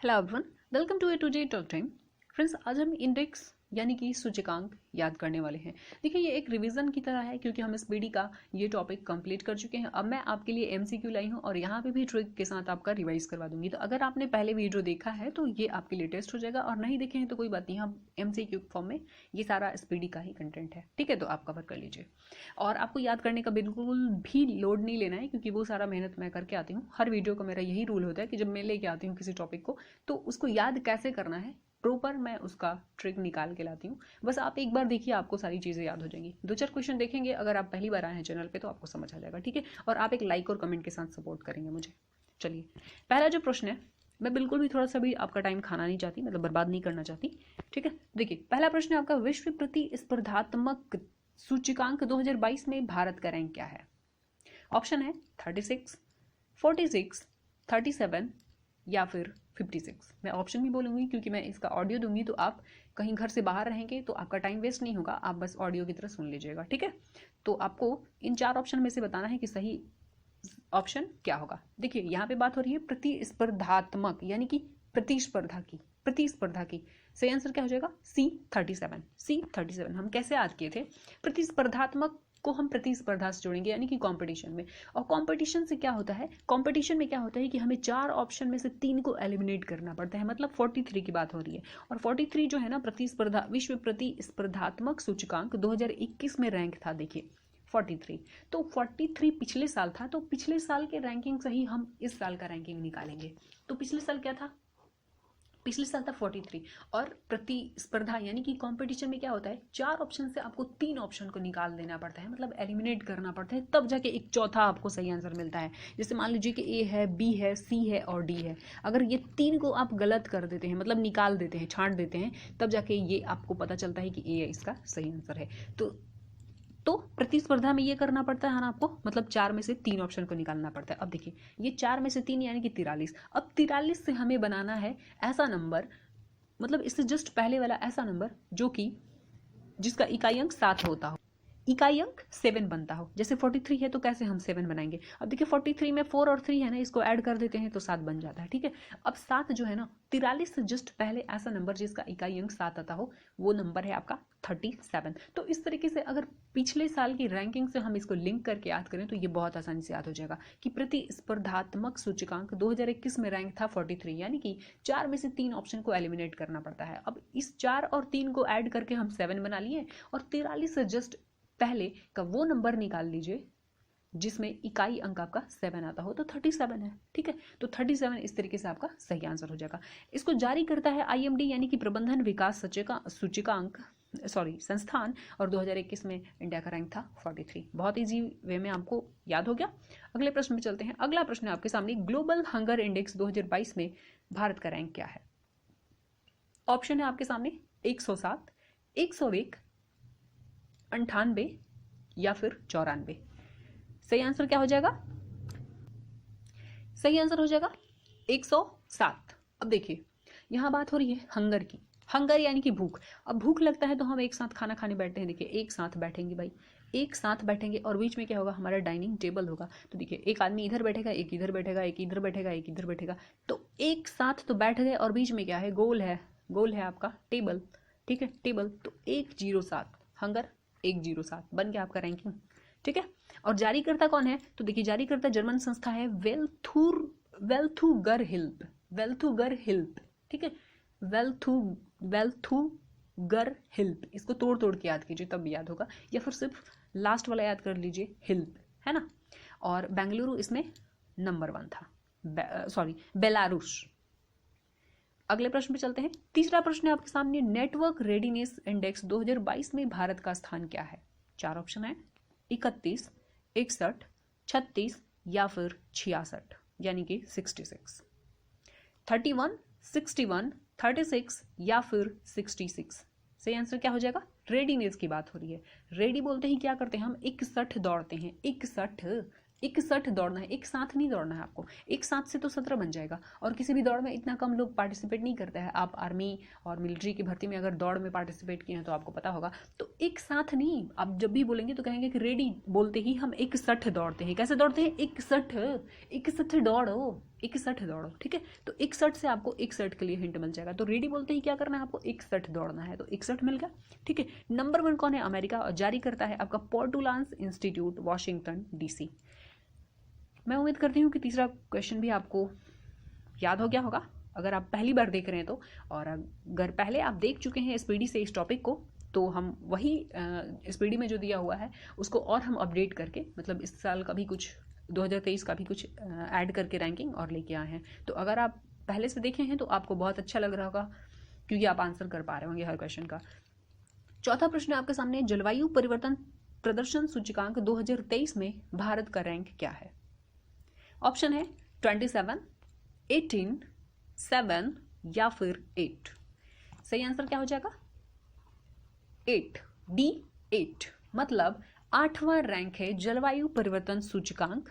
Hello everyone, welcome to A to J talk time. Friends, आज हम index यानी कि सूचकांक याद करने वाले हैं। देखिए, ये एक रिवीजन की तरह है क्योंकि हम इस पीडी का ये टॉपिक कंप्लीट कर चुके हैं। अब मैं आपके लिए एमसीक्यू लाई हूँ और यहाँ पे भी ट्रिक के साथ आपका रिवाइज करवा दूंगी। तो अगर आपने पहले वीडियो देखा है तो ये आपके लिए टेस्ट हो जाएगा, और नहीं देखे हैं तो कोई बात नहीं, हम एमसीक्यू फॉर्म में ये सारा इस पीडी का ही कंटेंट है। ठीक है, तो आप कवर कर लीजिए। और आपको याद करने का बिल्कुल भी लोड नहीं लेना है क्योंकि वो सारा मेहनत मैं करके आती हूँ। हर वीडियो का मेरा यही रूल होता है कि जब मैं लेके आती हूँ किसी टॉपिक को तो उसको याद कैसे करना है प्रॉपर मैं उसका ट्रिक निकाल के लाती हूँ। बस आप एक बार देखिए, आपको सारी चीज़ें याद हो जाएंगी। 2-4 क्वेश्चन देखेंगे, अगर आप पहली बार आए हैं चैनल पे तो आपको समझ आ जाएगा। ठीक है, और आप एक लाइक और कमेंट के साथ सपोर्ट करेंगे मुझे। चलिए, पहला जो प्रश्न है, मैं बिल्कुल भी थोड़ा सा भी आपका टाइम खाना नहीं चाहती, मतलब बर्बाद नहीं करना चाहती। ठीक है, देखिए पहला प्रश्न है आपका, विश्व प्रतिस्पर्धात्मक सूचकांक 2022 में भारत का रैंक क्या है? ऑप्शन है 36, 46, 37 या फिर 56। मैं ऑप्शन भी बोलूँगी क्योंकि मैं इसका ऑडियो दूंगी, तो आप कहीं घर से बाहर रहेंगे तो आपका टाइम वेस्ट नहीं होगा, आप बस ऑडियो की तरह सुन लीजिएगा। ठीक है, तो आपको इन 4 ऑप्शन में से बताना है कि सही ऑप्शन क्या होगा। देखिए, यहाँ पे बात हो रही है प्रतिस्पर्धात्मक यानी कि प्रतिस्पर्धा की। सही आंसर क्या हो जाएगा? C37। हम कैसे याद किए थे? प्रतिस्पर्धात्मक को हम प्रतिस्पर्धा से जोड़ेंगे यानी कि कंपटीशन में। और कंपटीशन से क्या होता है, कंपटीशन में क्या होता है कि हमें 4 ऑप्शन में से 3 को एलिमिनेट करना पड़ता है। मतलब 43 की बात हो रही है। और 43 जो है ना, विश्व प्रतिस्पर्धात्मक सूचकांक 2021 में रैंक था। देखिए 43, तो 43 पिछले साल था, तो पिछले साल के रैंकिंग से ही हम इस साल का रैंकिंग निकालेंगे। तो पिछले साल क्या था? पिछले साल था 43। और प्रतिस्पर्धा यानी कि कंपटीशन में क्या होता है, 4 ऑप्शन से आपको 3 ऑप्शन को निकाल देना पड़ता है, मतलब एलिमिनेट करना पड़ता है, तब जाके एक चौथा आपको सही आंसर मिलता है। जैसे मान लीजिए कि ए है, बी है, सी है और डी है। अगर ये 3 को आप गलत कर देते हैं, मतलब निकाल देते हैं, छांट देते हैं, तब जाके ये आपको पता चलता है कि ए इसका सही आंसर है। तो प्रतिस्पर्धा में ये करना पड़ता है ना आपको, मतलब 4 में से 3 ऑप्शन को निकालना पड़ता है। अब देखिए, ये 4 में से 3 यानी कि 43। अब 43 से हमें बनाना है ऐसा नंबर, मतलब इससे जस्ट पहले वाला ऐसा नंबर जो कि जिसका इकाई अंक 7 होता हो, इकाई अंक 7 बनता हो। जैसे 43 है तो कैसे हम 7 बनाएंगे? अब देखिए 43 में 4 और 3 है ना, इसको ऐड कर देते हैं तो 7 बन जाता है। ठीक है, अब 7 जो है ना, 43 से जस्ट पहले ऐसा नंबर जिसका इकाई अंक 7 आता हो, वो नंबर है आपका 37। तो इस तरीके से अगर पिछले साल की रैंकिंग से हम इसको लिंक करके याद करें तो ये बहुत आसानी से याद हो जाएगा कि प्रतिस्पर्धात्मक सूचकांक 2021 में रैंक था 43, यानी कि 4 में से 3 ऑप्शन को एलिमिनेट करना पड़ता है। अब इस 4 और 3 को ऐड करके हम 7 बना लिए, और 43 से जस्ट पहले का वो नंबर निकाल लीजिए जिसमें इकाई अंक आपका 7 आता हो, तो 37 है। ठीक है, तो 37 इस तरीके से आपका सही आंसर हो जाएगा। इसको जारी करता है IMD यानी कि प्रबंधन विकास सूचकांक संस्थान, और 2021 में इंडिया का रैंक था 43। बहुत इजी वे में आपको याद हो गया। अगले प्रश्न में चलते हैं। अगला प्रश्न है आपके सामने, ग्लोबल हंगर इंडेक्स 2022 में भारत का रैंक क्या है? ऑप्शन है आपके सामने 107, 101, 98 या फिर 94। सही आंसर क्या हो जाएगा? सही आंसर हो जाएगा 107। अब देखिए, यहां बात हो रही है हंगर की। हंगर यानी कि भूख। अब भूख लगता है तो हम एक साथ खाना खाने बैठते हैं। देखिए, एक साथ बैठेंगे भाई, एक साथ बैठेंगे, और बीच में क्या होगा, हमारा डाइनिंग टेबल होगा। तो देखिए, एक आदमी इधर बैठेगा, एक इधर बैठेगा, एक इधर बैठेगा, एक इधर बैठेगा, तो एक साथ तो बैठ गए, और बीच में क्या है, गोल है आपका टेबल। ठीक है, टेबल, तो 107 हंगर 107 बन गया आपका रैंकिंग। ठीक है, और जारीकर्ता कौन है? तो देखिए, जारीकर्ता जर्मन संस्था है वेल्थुगर हिल्प। ठीक है, वेल्थुगर हिल्प। इसको तोड़ के याद कीजिए तब याद होगा, या फिर सिर्फ लास्ट वाला याद कर लीजिए, हिल्प, है ना। और बेंगलुरु इसमें नंबर 1 था, बेलारूस। अगले प्रश्न पे चलते हैं। तीसरा प्रश्न है आपके सामने, नेटवर्क रेडीनेस इंडेक्स 2022 में भारत का स्थान क्या है? 4 ऑप्शन है, 31, 61, 36 या फिर 66, यानी कि 66। 31, 61, 36 या फिर 66। सही आंसर क्या हो जाएगा? रेडीनेस की बात हो रही है। रेडी बोलते ही क्या करते हैं हम? 61 दौड़ते हैं। 61 दौड़ना है, एक साथ नहीं दौड़ना है आपको। एक साथ से तो 17 बन जाएगा, और किसी भी दौड़ में इतना कम लोग पार्टिसिपेट नहीं करते हैं। आप आर्मी और मिलिट्री की भर्ती में अगर दौड़ में पार्टिसिपेट किए हैं तो आपको पता होगा। तो एक साथ नहीं, आप जब भी बोलेंगे तो कहेंगे कि रेडी बोलते ही हम 61 दौड़ते हैं। कैसे दौड़ते हैं? 61 दौड़ो, 61 दौड़ो, ठीक है। तो 61 से आपको 61 के लिए हिंट मिल जाएगा। तो रेडी बोलते ही क्या करना है आपको, 61 दौड़ना है, तो 61 मिल गया, ठीक है। नंबर 1 कौन है, अमेरिका, और जारी करता है आपका पोर्टुलांस इंस्टीट्यूट, वॉशिंगटन DC। मैं उम्मीद करती हूँ कि तीसरा क्वेश्चन भी आपको याद हो गया होगा, अगर आप पहली बार देख रहे हैं तो। और अगर पहले आप देख चुके हैं SPD से इस टॉपिक को, तो हम वही SPD में जो दिया हुआ है उसको और हम अपडेट करके, मतलब इस साल का भी कुछ 2023 का भी कुछ ऐड करके रैंकिंग और लेके आए हैं। तो अगर आप पहले से देखे हैं तो आपको बहुत अच्छा लग रहा होगा, क्योंकि आप आंसर कर पा रहे होंगे हर क्वेश्चन का। चौथा प्रश्न आपके सामने, जलवायु परिवर्तन प्रदर्शन सूचकांक 2023 में भारत का रैंक क्या है। ऑप्शन है 27, 18, 7 या फिर 8। सही आंसर क्या हो जाएगा, 8, D8, मतलब 8वां रैंक है जलवायु परिवर्तन सूचकांक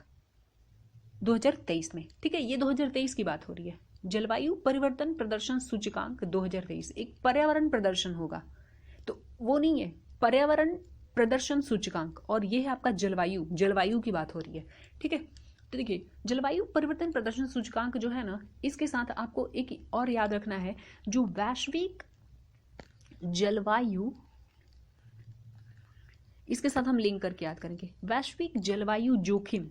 2023 में, ठीक है। ये 2023 की बात हो रही है, जलवायु परिवर्तन प्रदर्शन सूचकांक 2023 एक पर्यावरण प्रदर्शन होगा, तो वो नहीं है, पर्यावरण प्रदर्शन सूचकांक, और ये है आपका जलवायु की बात हो रही है, ठीक है। तो देखिए, जलवायु परिवर्तन प्रदर्शन सूचकांक जो है ना, इसके साथ आपको एक और याद रखना है, जो वैश्विक जलवायु, इसके साथ हम लिंक करके याद करेंगे, वैश्विक जलवायु जोखिम,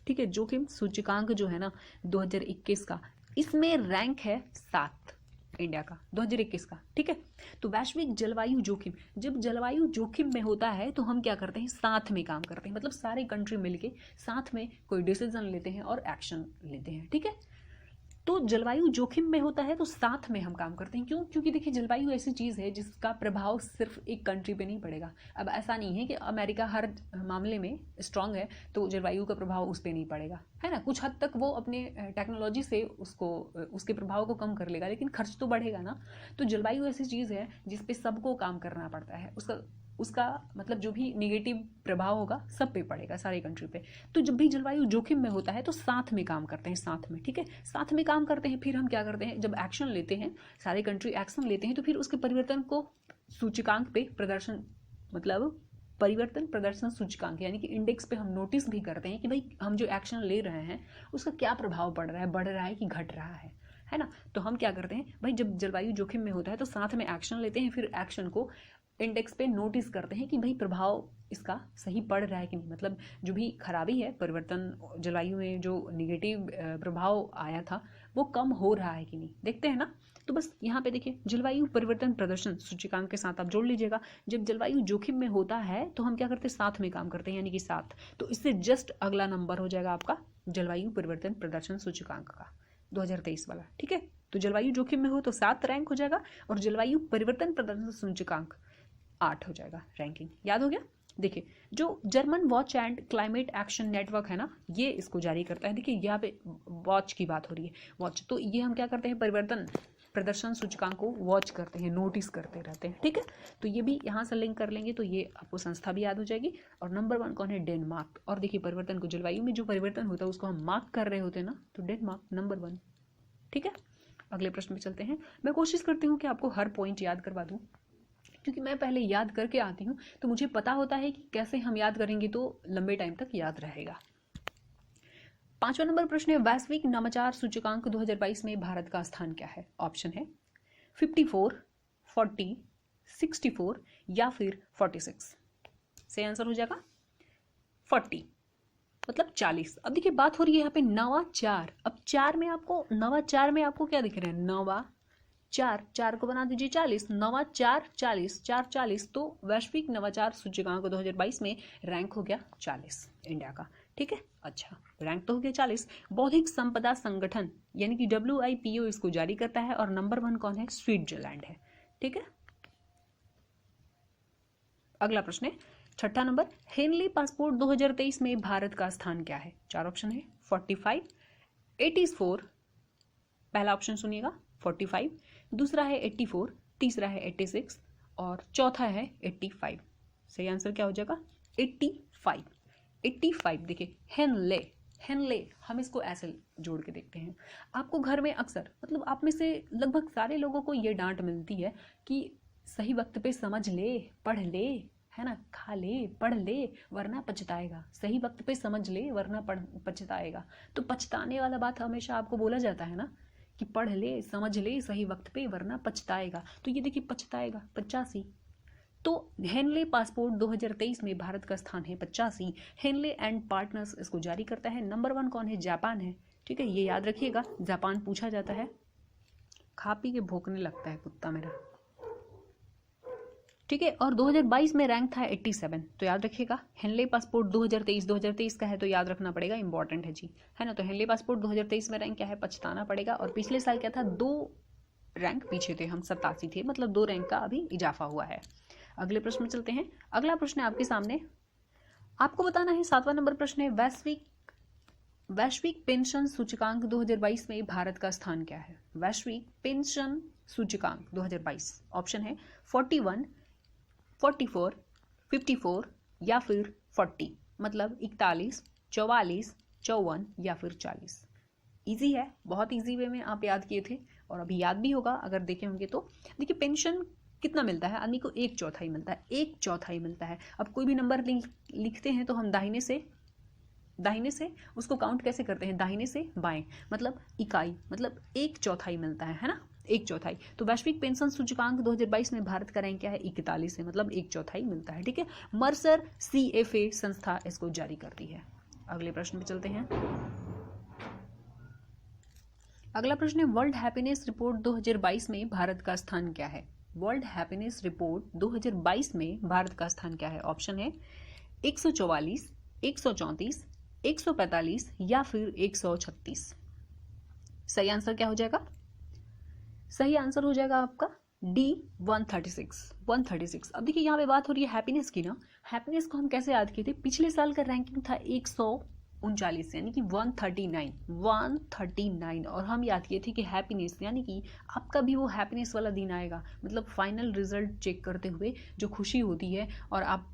ठीक है, जोखिम सूचकांक जो है ना 2021 का, इसमें रैंक है 7 इंडिया का, 2021 का, ठीक है। तो वैश्विक जलवायु जोखिम, जब जलवायु जोखिम में होता है तो हम क्या करते हैं, साथ में काम करते हैं, मतलब सारे कंट्री मिलके साथ में कोई डिसीजन लेते हैं और एक्शन लेते हैं, ठीक है। तो जलवायु जोखिम में होता है तो साथ में हम काम करते हैं, क्यों, क्योंकि देखिए जलवायु ऐसी चीज़ है जिसका प्रभाव सिर्फ एक कंट्री पे नहीं पड़ेगा। अब ऐसा नहीं है कि अमेरिका हर मामले में स्ट्रांग है तो जलवायु का प्रभाव उस पर नहीं पड़ेगा, है ना। कुछ हद तक वो अपने टेक्नोलॉजी से उसके प्रभाव को कम कर लेगा, लेकिन खर्च तो बढ़ेगा ना। तो जलवायु ऐसी चीज़ है जिस पे सबको काम करना पड़ता है, उसका मतलब जो भी निगेटिव प्रभाव होगा सब पे पड़ेगा, सारे कंट्री पे। तो जब भी जलवायु जोखिम में होता है तो साथ में काम करते हैं, साथ में, ठीक है, साथ में काम करते हैं। फिर हम क्या करते हैं, जब एक्शन लेते हैं, सारे कंट्री एक्शन लेते हैं, तो फिर उसके परिवर्तन को सूचकांक पे प्रदर्शन, मतलब परिवर्तन प्रदर्शन सूचकांक यानी कि इंडेक्स पे हम नोटिस भी करते हैं कि भाई हम जो एक्शन ले रहे हैं उसका क्या प्रभाव पड़ रहा है, बढ़ रहा है कि घट रहा है ना। तो हम क्या करते हैं भाई, जब जलवायु जोखिम में होता है तो साथ में एक्शन लेते हैं, फिर एक्शन को इंडेक्स पे नोटिस करते हैं कि भाई प्रभाव इसका सही पड़ रहा है कि नहीं, मतलब जो भी खराबी है, परिवर्तन जलवायु में जो निगेटिव प्रभाव आया था वो कम हो रहा है कि नहीं, देखते हैं ना। तो बस यहाँ पे देखिए, जलवायु परिवर्तन प्रदर्शन सूचकांक के साथ आप जोड़ लीजिएगा, जब जलवायु जोखिम में होता है तो हम क्या करते हैं, साथ में काम करते हैं, यानी कि 7। तो इससे जस्ट अगला नंबर हो जाएगा आपका जलवायु परिवर्तन प्रदर्शन सूचकांक का 2023 वाला, ठीक है। तो जलवायु जोखिम में हो तो 7 रैंक हो जाएगा, और जलवायु परिवर्तन प्रदर्शन सूचकांक 8 हो जाएगा रैंकिंग। याद हो गया। देखिए, जो German watch and climate action network है ना, ये इसको जारी करता है। देखिए यहाँ पे वॉच की बात हो रही है, वॉच, तो ये हम क्या करते हैं, परिवर्तन प्रदर्शन सूचकांक को वॉच करते हैं, नोटिस करते रहते हैं, ठीक है। तो ये भी यहाँ से लिंक कर लेंगे तो ये आपको संस्था भी याद हो जाएगी। और नंबर 1 कौन है, डेनमार्क। और देखिए परिवर्तन को, जलवायु में जो परिवर्तन होता है उसको हम मार्क कर रहे होते हैं ना, तो डेनमार्क नंबर 1, ठीक है। अगले प्रश्न में चलते हैं। मैं कोशिश करती हूँ कि आपको हर पॉइंट याद करवा दूँ, क्योंकि मैं पहले याद करके आती हूँ तो मुझे पता होता है कि कैसे हम याद करेंगे तो लंबे टाइम तक याद रहेगा। 5वां नंबर प्रश्न है, वैश्विक नवाचार सूचकांक 2022 में भारत का स्थान क्या है। ऑप्शन है 54, 40, 64 या फिर 46। सही आंसर हो जाएगा 40, मतलब 40। अब देखिए बात हो रही है यहाँ पे नवाचार। अब नवाचार में आपको क्या दिख रहा है, नवा चार को बना दीजिए 40, नवा 40, तो वैश्विक नवाचार सूचकांक 2022 में रैंक हो गया 40 इंडिया का, ठीक है। अच्छा, रैंक तो हो गया 40। बौद्धिक संपदा संगठन यानी कि WIPO इसको जारी करता है, और नंबर 1 कौन है, स्विट्जरलैंड है, ठीक है। अगला प्रश्न है 6ठा नंबर, हेनली पासपोर्ट 2023 में भारत का स्थान क्या है। 4 ऑप्शन है 45, 84, पहला ऑप्शन सुनिएगा 45, दूसरा है 84, तीसरा है 86 और चौथा है 85। सही आंसर क्या हो जाएगा 85। देखिए हेनले हम इसको ऐसे जोड़ के देखते हैं। आपको घर में अक्सर, मतलब आप में से लगभग सारे लोगों को ये डांट मिलती है कि सही वक्त पे समझ ले, पढ़ ले, है ना, खा ले, पढ़ ले वरना पछताएगा, सही वक्त पे समझ ले वरना पछताएगा। तो पछताने वाला बात हमेशा आपको बोला जाता है ना कि पढ़ ले, समझ ले सही वक्त पे वरना पछताएगा। तो ये देखिए पछताएगा 85। तो हेनले पासपोर्ट 2023 में भारत का स्थान है 85। हेनले एंड पार्टनर्स इसको जारी करता है। नंबर 1 कौन है? जापान है। ठीक है, ये याद रखिएगा, जापान पूछा जाता है। खा पी के भौंकने लगता है कुत्ता मेरा। ठीक है, और 2022 में रैंक था 87। तो याद रखिएगा, हेनले पासपोर्ट 2023 का है तो याद रखना पड़ेगा, इंपॉर्टेंट है जी, है ना। तो हेनले पासपोर्ट 2023 में रैंक क्या है? पछताना पड़ेगा। और पिछले साल क्या था? 2 रैंक पीछे थे हम, 87 थे, मतलब 2 रैंक का अभी इजाफा हुआ है। अगले प्रश्न में चलते हैं। अगला प्रश्न है आपके सामने, आपको बताना है 7वां नंबर प्रश्न है, वैश्विक पेंशन सूचकांक 2022 में भारत का स्थान क्या है? वैश्विक पेंशन सूचकांक 2022 ऑप्शन है 41, 44, 54 या फिर 40, मतलब 41, 44, 54 या फिर 40। इजी है, बहुत इजी वे में आप याद किए थे और अभी याद भी होगा अगर देखे होंगे तो। देखिए पेंशन कितना मिलता है आदमी को? 1/4 मिलता है, 1/4 मिलता है। अब कोई भी नंबर लिखते हैं तो हम दाहिने से उसको काउंट कैसे करते हैं? दाहिने से बाएं, मतलब इकाई, मतलब 1/4 मिलता है ना, 1/4। तो वैश्विक पेंशन सूचकांक 2022 में भारत का रैंक क्या है? 41 है, मतलब 1/4 मिलता है। ठीक है, मर्सर CFA संस्था इसको जारी करती है। अगले प्रश्न पे चलते हैं। अगला प्रश्न है, वर्ल्ड हैप्पीनेस रिपोर्ट 2022 में भारत का स्थान क्या है? वर्ल्ड हैप्पीनेस रिपोर्ट 2022 में भारत का स्थान क्या है? ऑप्शन है 144, 134, 145 या फिर 136। सही आंसर क्या हो जाएगा? सही आंसर हो जाएगा आपका D 136। अब देखिए यहाँ पे बात हो रही है हैप्पीनेस की ना। हैप्पीनेस को हम कैसे याद किए थे? पिछले साल का रैंकिंग था 139, यानी कि 139, और हम याद किए थे कि हैप्पीनेस यानी कि आपका भी वो हैप्पीनेस वाला दिन आएगा, मतलब फाइनल रिजल्ट चेक करते हुए जो खुशी होती है, और आप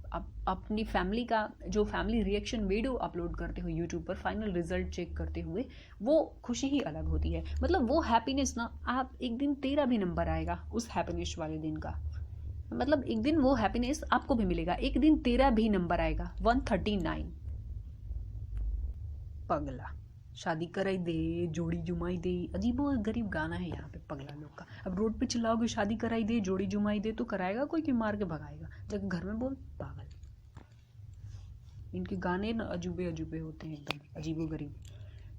अपनी फैमिली का जो फैमिली रिएक्शन वीडियो अपलोड करते हो यूट्यूब पर फाइनल रिजल्ट चेक करते हुए, वो खुशी ही अलग होती है। मतलब वो हैप्पीनेस ना, आप एक दिन तेरा भी नंबर आएगा उस हैप्पीनेस वाले दिन का, मतलब एक दिन वो हैप्पीनेस आपको भी मिलेगा, एक दिन तेरा भी नंबर आएगा 139। पगला शादी कराई दे, जोड़ी जुमाई दे, अजीबो गरीब गाना है यहाँ पे पगला लोग का। अब रोड पे चिल्लाओगे शादी कराई दे, जोड़ी जुमाई दे, तो कराएगा कोई कि मार के भगाएगा? जब घर में बोल पागल। इनके गाने ना अजूबे अजूबे होते हैं, एकदम अजीबो गरीब।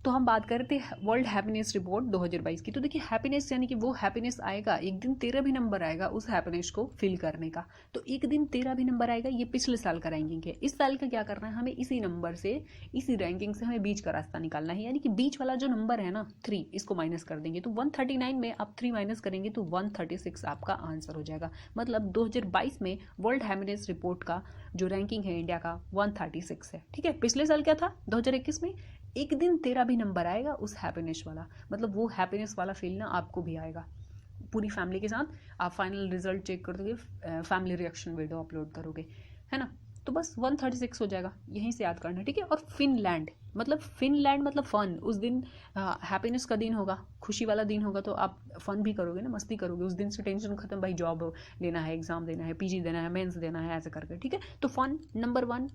तो हम बात करते हैं वर्ल्ड हैप्पीनेस रिपोर्ट 2022 की। तो देखिए हैप्पीनेस यानी कि वो हैप्पीनेस आएगा, एक दिन तेरा भी नंबर आएगा उस हैप्पीनेस को फिल करने का। तो एक दिन तेरा भी नंबर आएगा, ये पिछले साल का रैंकिंग है। इस साल का क्या करना है हमें? इसी नंबर से, इसी रैंकिंग से हमें बीच का रास्ता निकालना है, यानी कि बीच वाला जो नंबर है ना 3, इसको माइनस कर देंगे। तो 139 में आप 3 माइनस करेंगे तो 136 आपका आंसर हो जाएगा। मतलब 2022 में वर्ल्ड हैप्पीनेस रिपोर्ट का जो रैंकिंग है इंडिया का 136 है। ठीक है, पिछले साल क्या था 2021 में? एक दिन तेरा भी नंबर आएगा उस हैप्पीनेस वाला, मतलब वो हैप्पीनेस वाला फील ना आपको भी आएगा। पूरी फैमिली के साथ आप फाइनल रिजल्ट चेक करोगे, फैमिली रिएक्शन वीडियो अपलोड करोगे, है ना। तो बस 136 हो जाएगा, यहीं से याद करना है। ठीक है, और फिनलैंड मतलब फन। उस दिन हैप्पीनेस का दिन होगा, खुशी वाला दिन होगा, तो आप फन भी करोगे ना, मस्ती करोगे उस दिन से। टेंशन खत्म, भाई जॉब लेना है, एग्जाम देना है, PG देना है, मेंस देना है, ऐसे करके। ठीक है, तो फन नंबर 1,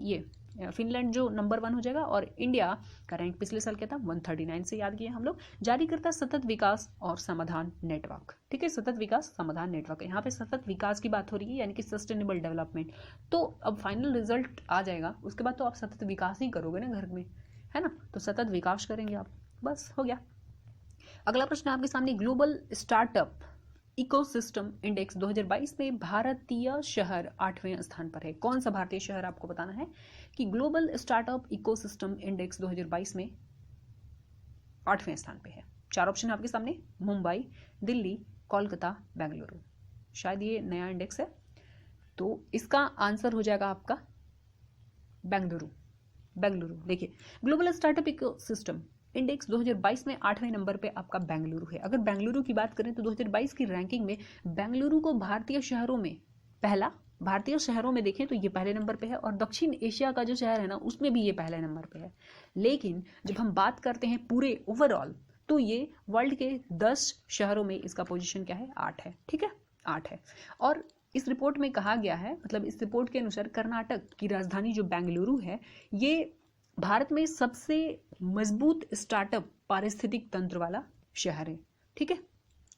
ये फिनलैंड जो नंबर 1 हो जाएगा। और इंडिया का रैंक पिछले साल क्या था? 139 से याद किया हम लोग। जारी करता सतत विकास और समाधान नेटवर्क। ठीक है, सतत विकास समाधान नेटवर्क, यहाँ पे सतत विकास की बात हो रही है, यानी कि सस्टेनेबल डेवलपमेंट। तो अब फाइनल रिजल्ट आ जाएगा, उसके बाद तो आप सतत विकास ही करोगे ना घर में, है ना। तो सतत विकास करेंगे आप, बस हो गया। अगला प्रश्न आपके सामने, ग्लोबल स्टार्टअप इकोसिस्टम इंडेक्स 2022 में भारतीय शहर 8वें स्थान पर है। कौन सा भारतीय शहर? आपको बताना है कि ग्लोबल स्टार्टअप इकोसिस्टम इंडेक्स 2022 में 8वें स्थान पे है। 4 ऑप्शन आपके सामने, मुंबई, दिल्ली, कोलकाता, बेंगलुरु। शायद ये नया इंडेक्स है, तो इसका आंसर हो जाएगा आपका बेंगलुरु। देखिए ग्लोबल स्टार्टअप इकोसिस्टम इंडेक्स 2022 में 8वें नंबर पे आपका बेंगलुरु है। अगर बेंगलुरु की बात करें तो 2022 की रैंकिंग में बेंगलुरु को भारतीय शहरों में देखें तो ये पहले नंबर पे है, और दक्षिण एशिया का जो शहर है ना उसमें भी ये पहले नंबर पे है। लेकिन जब हम बात करते हैं पूरे ओवरऑल, तो ये वर्ल्ड के 10 शहरों में इसका पोजीशन क्या है? 8 है। ठीक है, 8 है। और इस रिपोर्ट में कहा गया है, मतलब इस रिपोर्ट के अनुसार कर्नाटक की राजधानी जो बेंगलुरु है ये भारत में सबसे मजबूत स्टार्टअप पारिस्थितिक तंत्र वाला शहर है। ठीक है,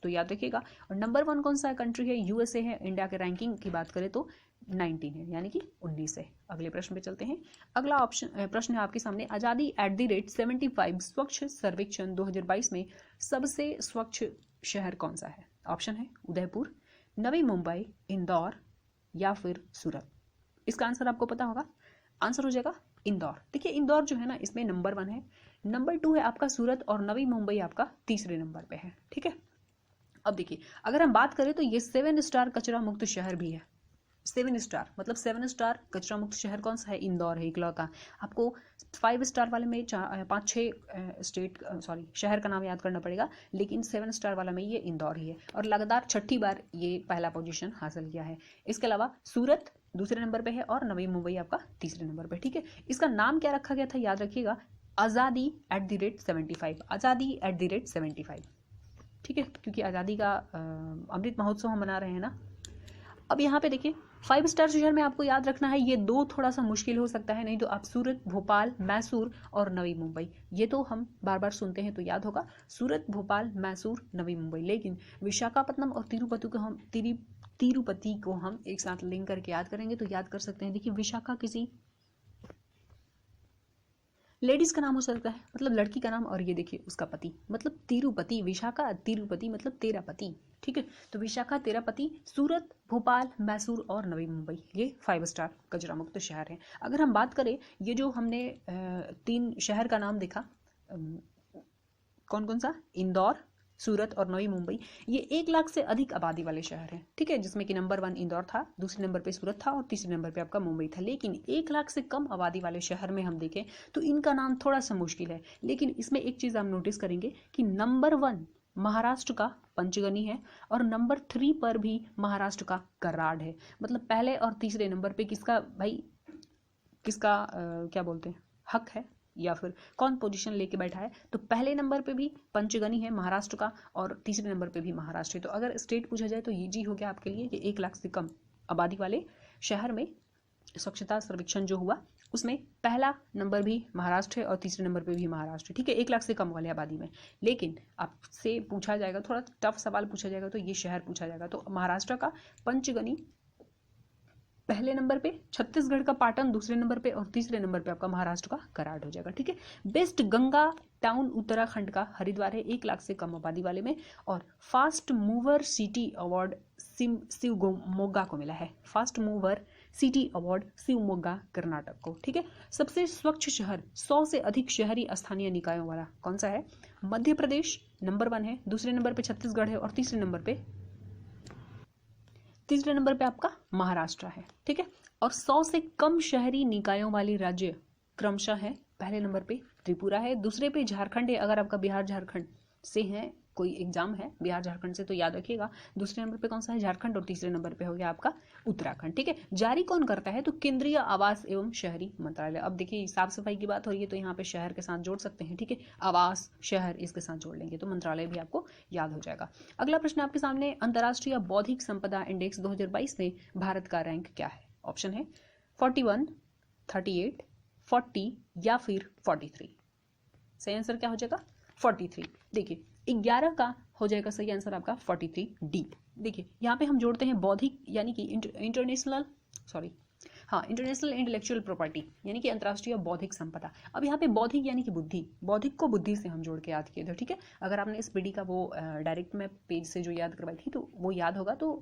तो याद रखिएगा। और नंबर 1 कौन सा कंट्री है? यूएसए है। इंडिया के रैंकिंग की बात करें तो 19 है, यानी कि 19 है। अगले प्रश्न पे चलते हैं। अगला प्रश्न है आपके सामने, आजादी @75 स्वच्छ सर्वेक्षण 2022 में सबसे स्वच्छ शहर कौन सा है? ऑप्शन है उदयपुर, नवी मुंबई, इंदौर या फिर सूरत। इसका आंसर आपको पता होगा, आंसर हो जाएगा इंदौर। देखिए इंदौर जो है ना इसमें नंबर 1 है, नंबर 2 है आपका सूरत और नवी मुंबई आपका तीसरे नंबर पे है। ठीक है, अब देखिए अगर हम बात करें तो ये 7 स्टार कचरा मुक्त शहर भी है। 7 स्टार मतलब 7 स्टार कचरा मुक्त शहर कौन सा है? इंदौर है इकलौता। आपको 5 स्टार वाले में 5-6 शहर का नाम याद करना पड़ेगा, लेकिन 7 स्टार वाला में ये इंदौर ही है और लगातार 6ठी बार ये पहला पोजीशन हासिल किया है। इसके अलावा सूरत दूसरे नंबर पे है और नवी मुंबई आपका तीसरे नंबर पे। ठीक है, इसका नाम क्या रखा गया था याद रखिएगा, आज़ादी @75, आज़ादी @75। ठीक है, क्योंकि आज़ादी का अमृत महोत्सव हम मना रहे हैं ना। अब यहाँ पे देखिए 5 स्टार शहर में आपको याद रखना है, ये 2 थोड़ा सा मुश्किल हो सकता है, नहीं तो आप सूरत, भोपाल, मैसूर और नवी मुंबई, ये तो हम बार बार सुनते हैं तो याद होगा, सूरत, भोपाल, मैसूर, नवी मुंबई। लेकिन विशाखापट्टनम और तिरुपति को हम एक साथ लिंक करके याद करेंगे तो याद कर सकते हैं। देखिए विशाखा किसी लेडीज का नाम हो सकता है, मतलब लड़की का नाम, और ये देखिए उसका पति, मतलब तिरुपति, विशाखा तिरुपति मतलब तेरा पति। ठीक है, तो विशाखा तेरा पति, सूरत, भोपाल, मैसूर और नवी मुंबई ये 5 स्टार कचरा मुक्त शहर हैं। अगर हम बात करें ये जो हमने 3 शहर का नाम देखा, कौन कौन सा? इंदौर, सूरत और नवी मुंबई, ये 1 लाख से अधिक आबादी वाले शहर हैं। ठीक है, जिसमें कि नंबर 1 इंदौर था, दूसरे नंबर पे सूरत था और तीसरे नंबर पे आपका मुंबई था। लेकिन 1 लाख से कम आबादी वाले शहर में हम देखें तो इनका नाम थोड़ा सा मुश्किल है। लेकिन इसमें एक चीज आप नोटिस करेंगे कि नंबर 1 महाराष्ट्र का पंचगनी है और नंबर 3 पर भी महाराष्ट्र का कराड़ है। मतलब पहले और तीसरे नंबर पे किसका भाई, किसका क्या बोलते हैं, हक है या फिर कौन पोजीशन लेके बैठा है? तो पहले नंबर पे भी पंचगनी है महाराष्ट्र का और तीसरे नंबर पे भी महाराष्ट्र है। तो अगर स्टेट पूछा जाए तो ये जी हो गया आपके लिए कि 1 लाख से कम आबादी वाले शहर में स्वच्छता सर्वेक्षण जो हुआ उसमें पहला नंबर भी महाराष्ट्र है और तीसरे नंबर पे भी महाराष्ट्र है। ठीक है, 1 लाख से कम वाले आबादी में। लेकिन आपसे पूछा जाएगा, थोड़ा टफ सवाल पूछा जाएगा तो ये शहर पूछा जाएगा, तो महाराष्ट्र का पंचगनी पहले नंबर पे, छत्तीसगढ़ का पाटन दूसरे नंबर पे और तीसरे नंबर पे आपका महाराष्ट्र का कराड़ हो जाएगा। ठीक है, बेस्ट गंगा टाउन उत्तराखंड का हरिद्वार है 1 लाख से कम आबादी वाले में। और fast mover city award Shivamogga को मिला है, fast mover city award Shivamogga Karnataka को। ठीक है, सबसे स्वच्छ शहर 100 से अधिक शहरी स्थानीय निकायों वाला कौन सा है? मध्य प्रदेश नंबर 1 है, दूसरे नंबर पे छत्तीसगढ़ है और तीसरे नंबर पे आपका महाराष्ट्र है। ठीक है, और 100 से कम शहरी निकायों वाली राज्य क्रमशः है, पहले नंबर पे त्रिपुरा है, दूसरे पे झारखंड है। अगर आपका बिहार झारखंड से है, कोई एग्जाम है बिहार झारखंड से तो याद रखिएगा, दूसरे नंबर पे कौन सा है? झारखंड और तीसरे नंबर पे हो गया आपका उत्तराखंड। ठीक है, जारी कौन करता है? तो केंद्रीय आवास एवं शहरी मंत्रालय। अब देखिए साफ सफाई की बात हो रही है तो यहाँ पे शहर के साथ जोड़ सकते हैं। ठीक है, आवास शहर इसके साथ जोड़ लेंगे तो मंत्रालय भी आपको याद हो जाएगा। अगला प्रश्न आपके सामने, अंतर्राष्ट्रीय बौद्धिक संपदा इंडेक्स 2022 में भारत का रैंक क्या है? ऑप्शन है 41, 38, 40 या फिर 43। सही आंसर क्या हो जाएगा? 43। देखिए 11 का हो जाएगा सही आंसर आपका 43 डी। देखिए यहाँ पे हम जोड़ते हैं बौद्धिक यानी कि इंटरनेशनल इंटेलेक्चुअल प्रॉपर्टी यानी कि अंतर्राष्ट्रीय बौद्धिक संपदा। अब यहाँ पे बौद्धिक यानी कि बुद्धि, बौद्धिक को बुद्धि से हम जोड़ के याद किए थे। ठीक है, अगर आपने इस पीडी का वो डायरेक्ट में पेज से जो याद करवाई थी तो वो याद होगा तो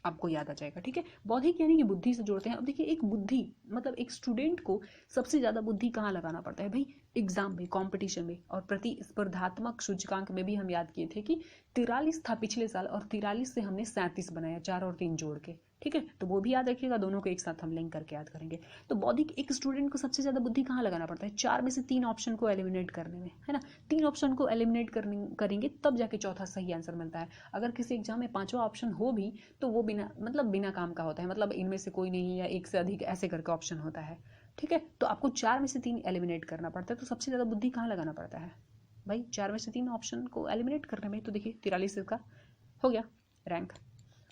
आपको याद आ जाएगा। ठीक है, बौद्धिक यानी कि बुद्धि से जोड़ते हैं। अब देखिए एक बुद्धि मतलब एक स्टूडेंट को सबसे ज्यादा बुद्धि कहाँ लगाना पड़ता है भाई? एग्जाम में, कंपटीशन में और प्रतिस्पर्धात्मक सूचकांक में भी हम याद किए थे कि 43 था पिछले साल और 43 से हमने 37 बनाया, 4 और 3 जोड़ के। ठीक है, तो वो भी याद रखिएगा, दोनों को एक साथ हम लिंक करके याद करेंगे। तो बौद्धिक एक स्टूडेंट को सबसे ज्यादा बुद्धि कहाँ लगाना पड़ता है? 4 में से 3 ऑप्शन को एलिमिनेट करने में, है ना। 3 ऑप्शन को एलिमिनेट करेंगे तब जाके चौथा सही आंसर मिलता है। अगर किसी एग्जाम में 5वां ऑप्शन हो भी तो वो बिना काम का होता है, मतलब इनमें से कोई नहीं या एक से अधिक ऐसे करके ऑप्शन होता है। ठीक है, तो आपको 4 में से 3 एलिमिनेट करना पड़ता है। तो सबसे ज्यादा बुद्धि कहाँ लगाना पड़ता है भाई? 4 में से 3 ऑप्शन को एलिमिनेट करने में। तो देखिए 43 का हो गया रैंक।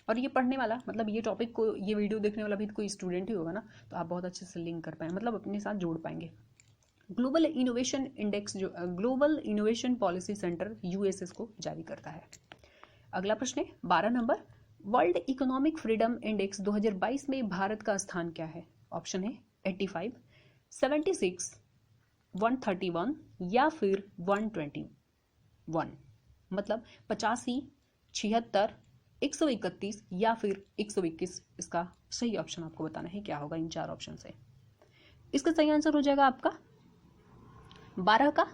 और ये पढ़ने वाला मतलब ये टॉपिक को ये वीडियो देखने वाला भी कोई स्टूडेंट ही होगा ना, तो आप बहुत अच्छे से लिंक कर पाएँ, मतलब अपने साथ जोड़ पाएंगे। ग्लोबल इनोवेशन इंडेक्स जो global innovation policy centre US इसको जारी करता है। अगला प्रश्न है 12 number, world economic freedom index 2022 में भारत का स्थान क्या है? ऑप्शन है 85, 76, 131 या फिर 121, मतलब 85, 76, 131 या फिर 121। इसका सही ऑप्शन आपको बताना है क्या होगा इन चार ऑप्शन से। इसका सही आंसर हो जाएगा आपका 12 का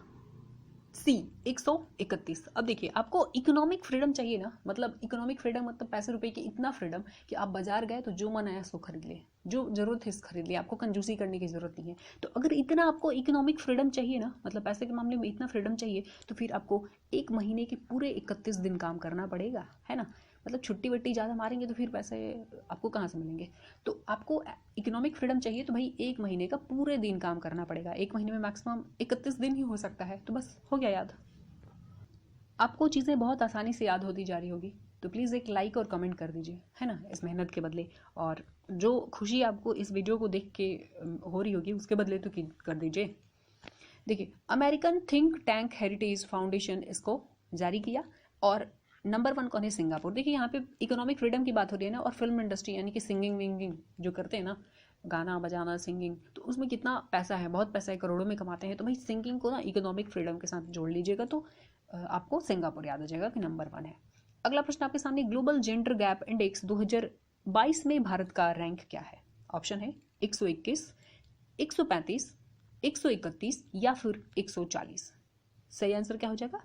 सी 131। अब देखिए आपको इकोनॉमिक फ्रीडम चाहिए ना, मतलब इकोनॉमिक फ्रीडम मतलब पैसे रुपए की इतना फ्रीडम कि आप बाजार गए तो जो मन आया सो खरीद ले, जो जरूरत है खरीद ले, आपको कंजूसी करने की जरूरत नहीं है। तो अगर इतना आपको इकोनॉमिक फ्रीडम चाहिए ना, मतलब पैसे के मामले में इतना फ्रीडम चाहिए, तो फिर आपको एक महीने के पूरे 31 दिन काम करना पड़ेगा, है ना। मतलब छुट्टी वट्टी ज़्यादा मारेंगे तो फिर पैसे आपको कहाँ से मिलेंगे। तो आपको इकोनॉमिक फ्रीडम चाहिए तो भाई एक महीने का पूरे दिन काम करना पड़ेगा। एक महीने में मैक्सिमम 31 दिन ही हो सकता है, तो बस हो गया याद। आपको चीज़ें बहुत आसानी से याद होती जा रही होगी, तो प्लीज़ एक लाइक और कमेंट कर दीजिए, है ना, इस मेहनत के बदले। और जो खुशी आपको इस वीडियो को देख के हो रही होगी उसके बदले तो कर दीजिए। देखिए American think tank heritage foundation इसको जारी किया, और नंबर 1 कौन है? सिंगापुर। देखिए यहाँ पे इकोनॉमिक फ्रीडम की बात हो रही है ना, और फिल्म इंडस्ट्री यानी कि सिंगिंग विंगिंग जो करते हैं ना, गाना बजाना सिंगिंग, तो उसमें कितना पैसा है, बहुत पैसा है, करोड़ों में कमाते हैं। तो भाई सिंगिंग को ना इकोनॉमिक फ्रीडम के साथ जोड़ लीजिएगा तो आपको सिंगापुर याद आ जाएगा कि नंबर 1 है। अगला प्रश्न आपके सामने, ग्लोबल जेंडर गैप इंडेक्स 2022 में भारत का रैंक क्या है? ऑप्शन है 121, 135, 131 या फिर 140। सही आंसर क्या हो जाएगा?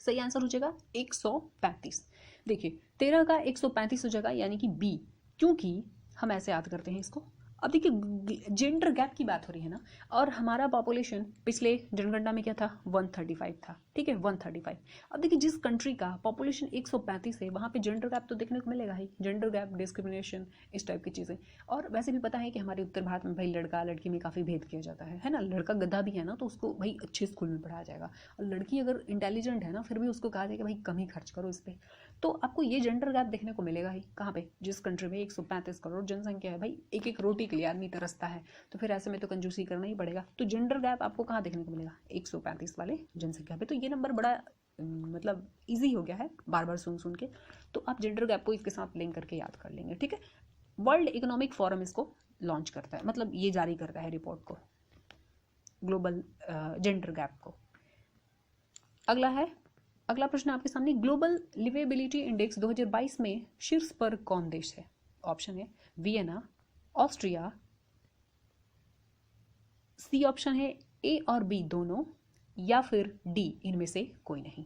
सही आंसर हो जाएगा 135। देखिए 13 का 135 हो जाएगा यानी कि बी, क्योंकि हम ऐसे याद करते हैं इसको। अब देखिए जेंडर गैप की बात हो रही है ना, और हमारा पॉपुलेशन पिछले जनगणना में क्या था? 135 था, ठीक है 135। अब देखिए जिस कंट्री का पॉपुलेशन 135 है वहाँ पे जेंडर गैप तो देखने को मिलेगा ही, जेंडर गैप, डिस्क्रिमिनेशन, इस टाइप की चीज़ें। और वैसे भी पता है कि हमारे उत्तर भारत में भाई लड़का लड़की में काफ़ी भेद किया जाता है ना। लड़का गधा भी है ना तो उसको भाई अच्छे स्कूल में पढ़ाया जाएगा, और लड़की अगर इंटेलिजेंट है ना फिर भी उसको कहा जाएगा भाई कम ही खर्च करो इस पर। तो आपको ये जेंडर गैप देखने को मिलेगा ही कहाँ पे? जिस कंट्री में 135 करोड़ जनसंख्या है, भाई एक एक रोटी के लिए आदमी तरसता है, तो फिर ऐसे में तो कंजूसी करना ही पड़ेगा। तो जेंडर गैप आपको कहाँ देखने को मिलेगा? 135 वाले जनसंख्या पे। तो ये नंबर बड़ा मतलब इजी हो गया है बार बार सुन सुन के, तो आप जेंडर गैप को इसके साथ लिंक करके याद कर लेंगे, ठीक है। वर्ल्ड इकोनॉमिक फोरम इसको लॉन्च करता है, मतलब ये जारी करता है रिपोर्ट को, ग्लोबल जेंडर गैप को। अगला प्रश्न आपके सामने, ग्लोबल लिवेबिलिटी इंडेक्स 2022 में शीर्ष पर कौन देश है? ऑप्शन है वियना, ऑस्ट्रिया, सी ऑप्शन है ए और बी दोनों, या फिर डी इनमें से कोई नहीं।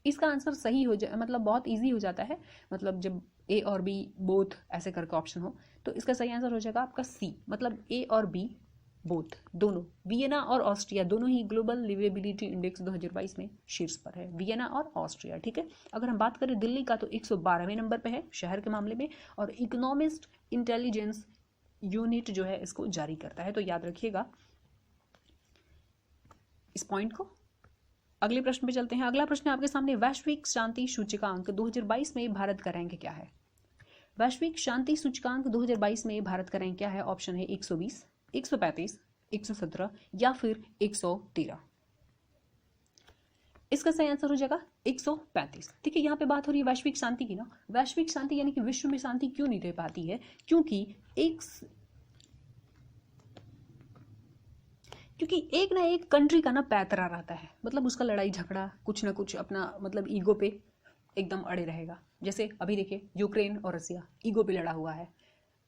इसका आंसर सही हो जाए मतलब बहुत इजी हो जाता है, मतलब जब ए और बी बोथ ऐसे करके ऑप्शन हो, तो इसका सही आंसर हो जाएगा आपका सी, मतलब ए और बी बोथ दोनों, वियना और ऑस्ट्रिया दोनों ही ग्लोबल लिवेबिलिटी इंडेक्स 2022 में शीर्ष पर है, वियना और ऑस्ट्रिया, ठीक है। अगर हम बात करें दिल्ली का तो 112वें नंबर पे है शहर के मामले में, और इकोनॉमिस्ट इंटेलिजेंस यूनिट जो है इसको जारी करता है, तो याद रखिएगा इस पॉइंट को। अगले प्रश्न पे चलते हैं। अगला प्रश्न आपके सामने, वैश्विक शांति सूचकांक 2022 में भारत का रैंक क्या है? वैश्विक शांति सूचकांक 2022 में भारत का रैंक क्या है? ऑप्शन है 120, 135, 117 या फिर 113। इसका सही आंसर हो जाएगा 135। ठीक है, यहाँ पे बात हो रही है वैश्विक शांति की ना। वैश्विक शांति यानी कि विश्व में शांति क्यों नहीं रह पाती है? क्योंकि एक ना एक कंट्री का ना पैतरा रहता है, मतलब उसका लड़ाई झगड़ा कुछ ना कुछ अपना मतलब ईगो पे एकदम अड़े रहेगा। जैसे अभी देखिए यूक्रेन और रसिया ईगो पे लड़ा हुआ है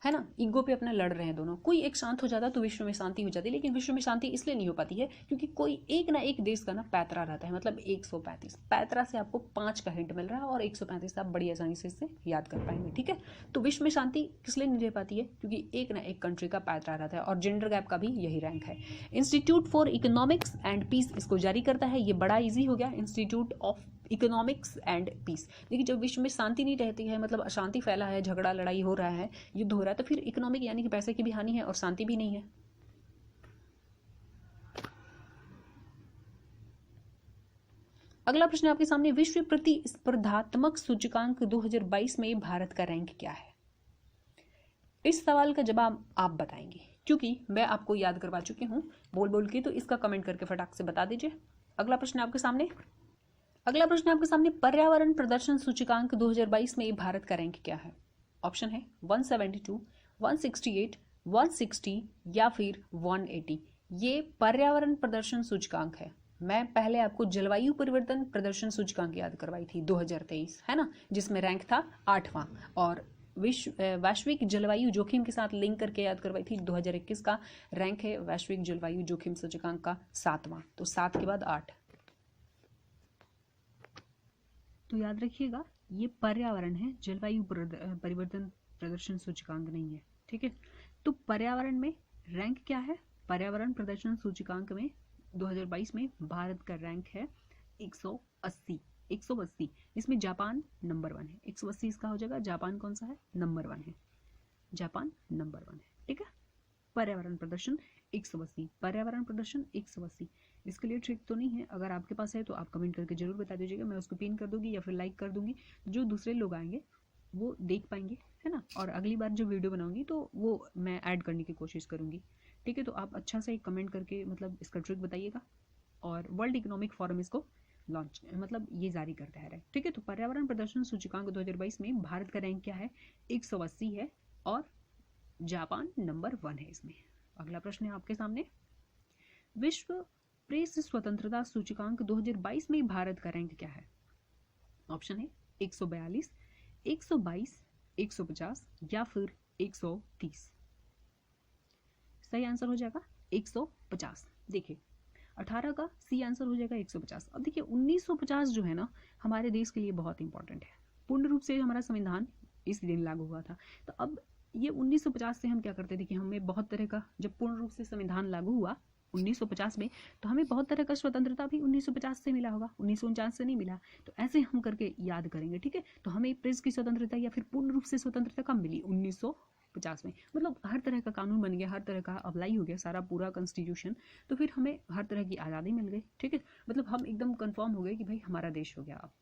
ना, ईगो पे अपना लड़ रहे हैं दोनों। कोई एक शांत हो जाता तो विश्व में शांति हो जाती, लेकिन विश्व में शांति इसलिए नहीं हो पाती है क्योंकि कोई एक ना एक देश का ना पैतरा रहता है। मतलब 135 पैतरा से आपको 5 का हिंट मिल रहा है और 135 आप बड़ी आसानी से इससे याद कर पाएंगे। ठीक है, तो विश्व में शांति किस लिए नहीं रह पाती है? क्योंकि एक ना एक कंट्री का पैतरा रहता है, और जेंडर गैप का भी यही रैंक है। Institute for economics and peace इसको जारी करता है। ये बड़ा ईजी हो गया, institute of economics and peace. देखिए जब विश्व में शांति नहीं रहती है, मतलब अशांति फैला है, झगड़ा लड़ाई हो रहा है, युद्ध हो रहा है, तो फिर इकोनॉमिक यानी कि पैसे की भी हानि है और शांति भी नहीं है। अगला प्रश्न आपके सामने, विश्व प्रतिस्पर्धात्मक सूचकांक 2022 में भारत का रैंक क्या है? इस सवाल का जवाब आप बताएंगे, क्योंकि मैं आपको याद करवा चुकी हूँ बोल बोल के, तो इसका कमेंट करके फटाक से बता दीजिए। अगला प्रश्न आपके सामने, पर्यावरण प्रदर्शन सूचकांक 2022 में भारत का रैंक क्या है? ऑप्शन है 172, 168, 160 या फिर 180। ये पर्यावरण प्रदर्शन सूचकांक है। मैं पहले आपको जलवायु परिवर्तन प्रदर्शन सूचकांक याद करवाई थी 2023, है ना, जिसमें रैंक था 8वां, और वैश्विक जलवायु जोखिम के साथ लिंक करके याद करवाई थी 2021 का रैंक है वैश्विक जलवायु जोखिम सूचकांक का 7वां, तो 7 के बाद 8। तो याद रखिएगा ये पर्यावरण है, जलवायु परिवर्तन प्रदर्शन सूचकांक नहीं है, ठीक है। तो पर्यावरण में रैंक क्या है? पर्यावरण प्रदर्शन सूचकांक में 2022 में भारत का रैंक है 180। इसमें जापान नंबर 1 है। 180 इसका हो जाएगा, जापान कौन सा है? नंबर 1 है, जापान नंबर 1 है, ठीक है। पर्यावरण प्रदर्शन 180, पर्यावरण प्रदर्शन 180। इसके लिए ट्रिक तो नहीं है, अगर आपके पास है तो आप कमेंट करके जरूर बता दीजिएगा, मैं उसको पिन कर दूंगी या फिर लाइक कर दूंगी, जो दूसरे लोग आएंगे वो देख पाएंगे, है ना। और अगली बार जो वीडियो बनाऊंगी तो वो मैं ऐड करने की कोशिश करूंगी, ठीक है। तो आप अच्छा से कमेंट करके मतलब इसका ट्रिक बताइएगा, और वर्ल्ड इकोनॉमिक फोरम इसको लॉन्च मतलब ये जारी करता है, ठीक है। तो पर्यावरण प्रदर्शन सूचकांक 2022 में भारत का रैंक क्या है? 180 है, और जापान नंबर 1 है इसमें। अगला प्रश्न है आपके सामने, विश्व प्रेस स्वतंत्रता सूचकांक 2022 में भारत का रैंक क्या है? ऑप्शन है 142, 122, 150 या फिर 130। सही आंसर हो जाएगा 150। देखिए 18 का सी आंसर हो जाएगा 150। अब देखिए 1950 जो है ना हमारे देश के लिए बहुत इंपॉर्टेंट है, पूर्ण रूप से हमारा संविधान इस दिन लागू हुआ था। तो अब ये 1950 से हम क्या करते थे कि हमें बहुत तरह का, जब पूर्ण रूप से संविधान लागू हुआ 1950 में, तो हमें बहुत तरह का स्वतंत्रता भी 1950 से मिला होगा, 1949 से नहीं मिला। तो ऐसे हम करके याद करेंगे, ठीक है। तो हमें प्रेस की स्वतंत्रता या फिर पूर्ण रूप से स्वतंत्रता कब मिली? 1950 में। मतलब हर तरह का कानून बन गया, हर तरह का अप्लाई हो गया, सारा पूरा कॉन्स्टिट्यूशन, तो फिर हमें हर तरह की आज़ादी मिल गई, ठीक है। मतलब हम एकदम कंफर्म हो गए कि भाई हमारा देश हो गया अब।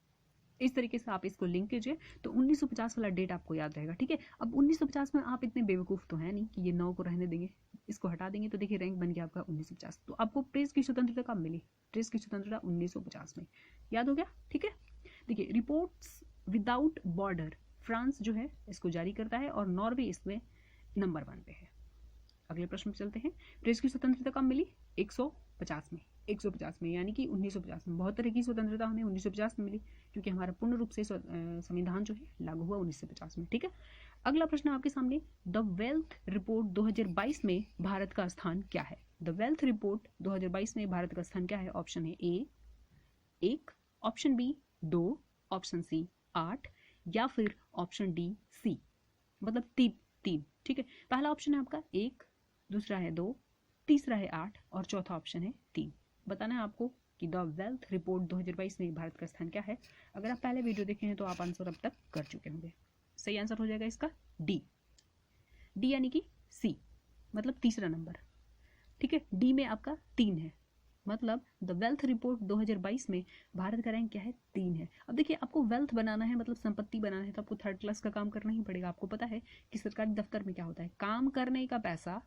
इस तरीके से आप इसको लिंक कीजिए, तो 1950 वाला डेट आपको याद रहेगा, ठीक है। अब 1950 में आप इतने बेवकूफ़ तो है नहीं कि ये 9 को रहने देंगे, इसको हटा देंगे, तो देखिए रैंक बन गया आपका 1950। तो आपको प्रेस की स्वतंत्रता कब मिली? प्रेस की स्वतंत्रता 1950 में, याद हो गया, ठीक है। देखिए रिपोर्ट्स विदाउट बॉर्डर फ्रांस जो है इसको जारी करता है, और नॉर्वे इसमें नंबर 1 पे है। अगले प्रश्न में चलते हैं, प्रेस की स्वतंत्रता कब मिली? 150 में, 150 में, यानी कि 1950 में। बहुत तरह की स्वतंत्रता हमें 1950 में मिली, क्योंकि हमारा पूर्ण रूप से संविधान जो है लागू हुआ 1950 में, ठीक है। अगला प्रश्न आपके सामने, द वेल्थ रिपोर्ट 2022 में भारत का स्थान क्या है? द वेल्थ रिपोर्ट 2022 में भारत का स्थान क्या है? ऑप्शन है ए 1, ऑप्शन बी 2, ऑप्शन सी 8 या फिर ऑप्शन डी सी, मतलब 3, ठीक है। पहला ऑप्शन है आपका 1, दूसरा है 2, तीसरा है 8 और चौथा ऑप्शन है 3। बताना है आपको कि द वेल्थ रिपोर्ट 2022 में भारत का स्थान क्या है। अगर आप पहले वीडियो देखे हैं तो आप आंसर अब तक कर चुके होंगे। सही आंसर हो जाएगा इसका डी यानी कि सी, मतलब तीसरा नंबर, ठीक है। डी में आपका 3 है, मतलब द वेल्थ रिपोर्ट 2022 में भारत का रैंक क्या है? 3 है। अब देखिए आपको वेल्थ बनाना है, मतलब संपत्ति बनाना है, तो आपको 3rd क्लास का काम करना ही पड़ेगा। आपको पता है कि सरकारी दफ्तर में क्या होता है, काम करने का पैसा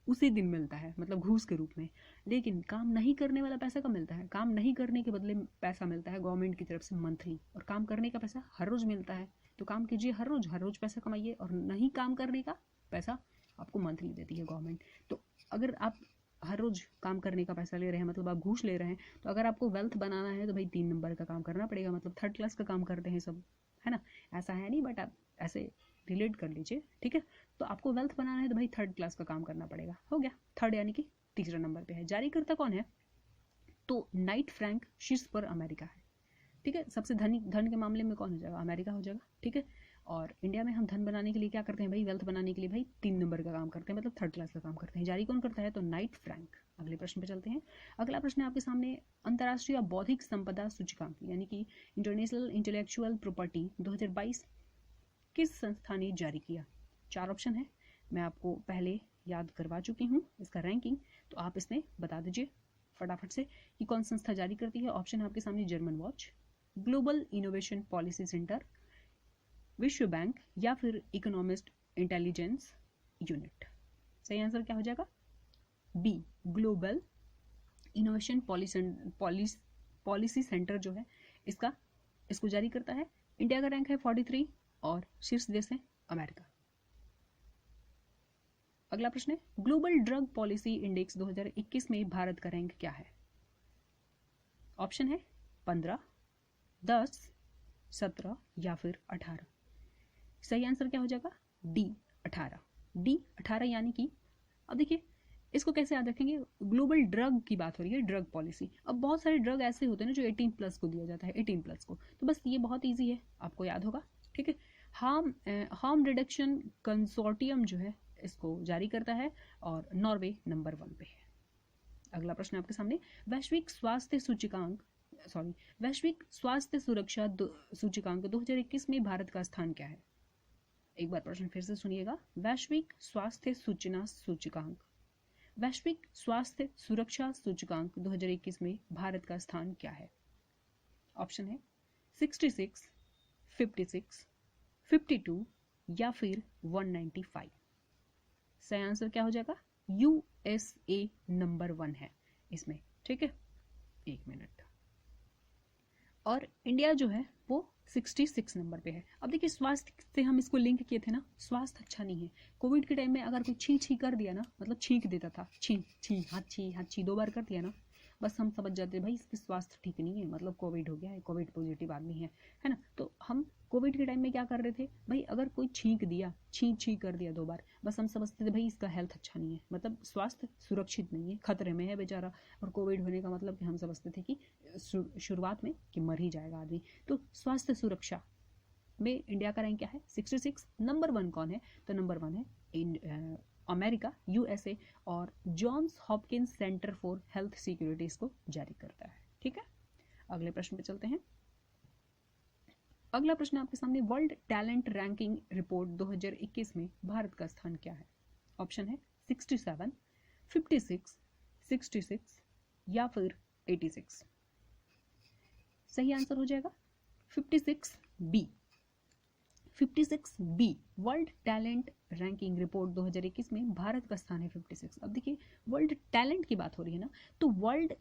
उसी दिन मिलता है, मतलब घूस के रूप में। लेकिन काम नहीं करने वाला पैसा कब मिलता है? काम नहीं करने के बदले पैसा मिलता है गवर्नमेंट की तरफ से मंथली, और काम करने का पैसा हर रोज मिलता है। तो काम कीजिए हर रोज पैसा कमाइए, और नहीं काम करने का पैसा आपको मंथली देती है गवर्नमेंट। तो अगर आप हर रोज काम करने का पैसा ले रहे हैं, मतलब आप घूस ले रहे हैं, तो अगर आपको वेल्थ बनाना है तो भाई 3 नंबर का काम करना पड़ेगा, मतलब 3rd क्लास का काम करते हैं सब, है ना। ऐसा है नहीं, बट आप ऐसे रिलेट कर लीजिए, ठीक है। तो आपको वेल्थ बनाना है तो भाई 3rd क्लास का काम करना पड़ेगा। हो गया, 3rd यानी कि तीसरा नंबर पे है। जारी करता कौन है? तो नाइट फ्रैंक शीर्ष पर अमेरिका है, ठीक है। सबसे धन के मामले में कौन हो जाएगा? अमेरिका हो जाएगा, ठीक है। और इंडिया में हम धन बनाने के लिए क्या करते हैं भाई? वेल्थ बनाने के लिए भाई 3 नंबर का काम करते हैं, मतलब 3rd क्लास का काम करते हैं। जारी कौन करता है? तो नाइट फ्रैंक। अगले प्रश्न पे चलते हैं। अगला प्रश्न है आपके सामने, अंतर्राष्ट्रीय बौद्धिक संपदा सूचकांक यानी कि इंटरनेशनल इंटेलेक्चुअल प्रॉपर्टी 2022 किस संस्था ने जारी किया? 4 ऑप्शन है, मैं आपको पहले याद करवा चुकी हूँ इसका रैंकिंग, तो आप इसमें बता दीजिए। फटाफट से कि कौन संस्था जारी करती है। ऑप्शन है आपके सामने German watch, global innovation policy centre, विश्व बैंक या फिर इकोनॉमिस्ट इंटेलिजेंस यूनिट। सही आंसर क्या हो जाएगा? B, global innovation policy centre जो है इसको जारी करता है। इंडिया का रैंक है 43 और शीर्ष देश है अमेरिका। अगला प्रश्न है, ग्लोबल ड्रग पॉलिसी इंडेक्स 2021 में भारत का रैंक क्या है? ऑप्शन है 15, 10, 17 या फिर 18। सही आंसर क्या हो जाएगा? डी, 18। डी 18 यानी कि अब देखिए इसको कैसे याद रखेंगे, ग्लोबल ड्रग की बात हो रही है, ड्रग पॉलिसी। अब बहुत सारे ड्रग ऐसे होते हैं ना जो 18+ को दिया जाता है, 18+ को, तो बस ये बहुत इजी है, आपको याद होगा। ठीक है, हार्म रिडक्शन कंसोर्टियम जो है इसको जारी करता है और नॉर्वे नंबर 1 पे है। अगला प्रश्न आपके सामने, वैश्विक स्वास्थ्य सुरक्षा सूचकांक 2021 में भारत का स्थान क्या है? एक बार प्रश्न फिर से सुनिएगा, वैश्विक स्वास्थ्य सुरक्षा सूचकांक 2021 में भारत का स्थान क्या है? ऑप्शन है 66, 56, 52 या फिर 195। सही आंसर क्या हो जाएगा? USA नंबर 1 है इसमें। ठीक है, 1 मिनट। और इंडिया जो है वो 66 नंबर पे है। अब देखिए स्वास्थ्य से हम इसको लिंक किए थे ना, स्वास्थ्य अच्छा नहीं है। कोविड के टाइम में अगर कोई छी छी कर दिया ना, मतलब छींक देता था, छी छी हाथ छी 2 बार कर दिया ना, बस हम समझ जाते भाई इसकी स्वास्थ्य ठीक नहीं है, मतलब कोविड हो गया है, कोविड पॉजिटिव आदमी है ना। तो हम कोविड के टाइम में क्या कर रहे थे भाई, अगर कोई छींक दिया, छी कर दिया 2 बार, बस हम समझते थे भाई इसका हेल्थ अच्छा नहीं है, मतलब स्वास्थ्य सुरक्षित नहीं है, खतरे में है बेचारा। और कोविड होने का मतलब कि हम समझते थे कि शुरुआत में कि मर ही जाएगा आदमी। तो स्वास्थ्य सुरक्षा में इंडिया का रैंक क्या है? 66। नंबर 1 कौन है? तो नंबर 1 है अमेरिका, USA, और Johns Hopkins centre for health security इसको जारी करता है। ठीक है, अगले प्रश्न पे चलते हैं। अगला प्रश्न आपके सामने, वर्ल्ड टैलेंट रैंकिंग रिपोर्ट 2021 में भारत का स्थान क्या है? ऑप्शन है 67, 56, 66 या फिर 86। सही आंसर हो जाएगा 56B। 56B world talent ranking report 2021 में भारत का स्थान है 56। अब देखिए वर्ल्ड टैलेंट की बात हो रही है ना, तो वर्ल्ड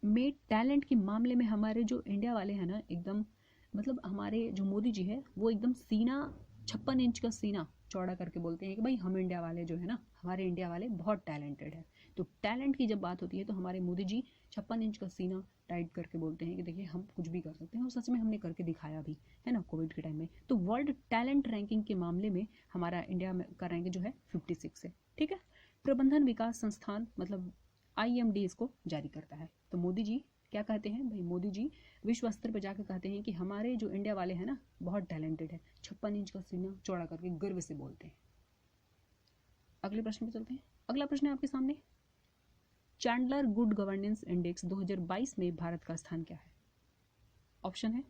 में टैलेंट के मामले में हमारे जो इंडिया वाले हैं ना, एकदम मतलब हमारे जो मोदी जी है वो एकदम सीना 56 इंच का सीना चौड़ा करके बोलते हैं कि भाई हम इंडिया वाले जो है ना, हमारे इंडिया वाले बहुत टैलेंटेड है। तो टैलेंट की जब बात होती है तो हमारे मोदी जी 56 इंच का सीना टाइट करके बोलते हैं कि देखिए हम कुछ भी कर सकते हैं, और सच में हमने करके दिखाया भी है ना कोविड के टाइम में। तो वर्ल्ड टैलेंट रैंकिंग के मामले में हमारा इंडिया का रैंक जो है 56 है। ठीक है, प्रबंधन विकास संस्थान मतलब IMD इसको जारी करता है। तो मोदी जी क्या कहते हैं भाई, मोदी जी विश्व स्तर पर जाकर कहते हैं कि हमारे जो इंडिया वाले हैं ना बहुत टैलेंटेड है, 56 इंच का सीना चौड़ा करके गर्व से बोलते हैं। अगले प्रश्न पे चलते हैं। अगला प्रश्न है आपके सामने, चैंडलर गुड गवर्नेंस इंडेक्स 2022 में भारत का स्थान क्या है? ऑप्शन है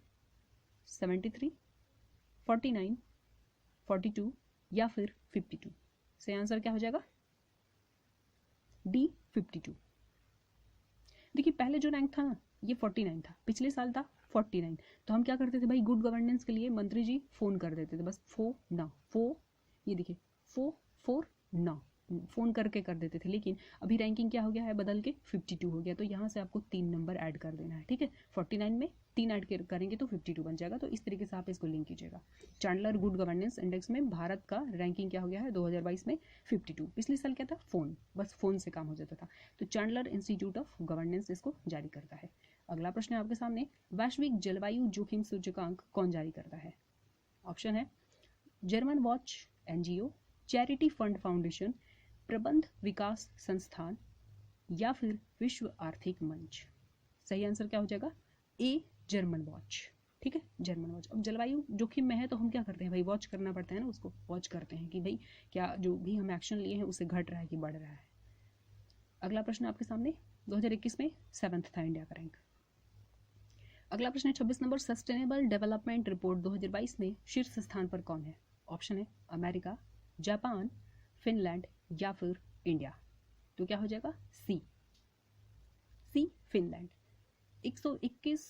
73, 49, 42 या फिर 52। सही आंसर क्या हो जाएगा? डी, 52। देखिए पहले जो रैंक था ना ये 49 था, पिछले साल था 49। तो हम क्या करते थे भाई, गुड गवर्नेंस के लिए मंत्री जी फोन कर देते थे, बस ये देखिए 4 ना फोन करके कर देते थे। लेकिन अभी रैंकिंग क्या हो गया है, बदल के 52 हो गया। तो यहाँ से आपको 3 नंबर ऐड कर देना है। ठीक है, 49 में 3 ऐड करेंगे तो 52 बन जाएगा। तो इस तरीके से आप इसको लिंक कीजिएगा। चैंडलर गुड गवर्नेंस इंडेक्स में भारत का रैंकिंग क्या हो गया है 2022 में 52। पिछले साल क्या था, फोन, बस फोन से काम हो जाता था। तो चैंडलर इंस्टीट्यूट ऑफ गवर्नेंस इसको जारी करता है। अगला प्रश्न है आपके सामने, वैश्विक जलवायु जोखिम सूचकांक कौन जारी करता है? ऑप्शन है German watch NGO, charity fund foundation, प्रबंध विकास संस्थान या फिर विश्व आर्थिक मंच। सही आंसर क्या हो जाएगा? ए, जर्मन वॉच। ठीक है, जर्मन वॉच। अब जलवायु जोखिम में है तो हम क्या करते हैं भाई, वॉच करना पड़ता है ना, उसको वॉच करते हैं कि भाई क्या जो भी हम एक्शन लिए हैं उससे घट रहा है कि बढ़ रहा है। अगला प्रश्न आपके सामने, 2021 में 7th था इंडिया का रैंक। अगला प्रश्न है 26 नंबर, सस्टेनेबल डेवलपमेंट रिपोर्ट 2022 में शीर्ष स्थान पर कौन है? ऑप्शन है अमेरिका, जापान, फिनलैंड या फिर इंडिया। तो क्या हो जाएगा? सी, सी फिनलैंड। 121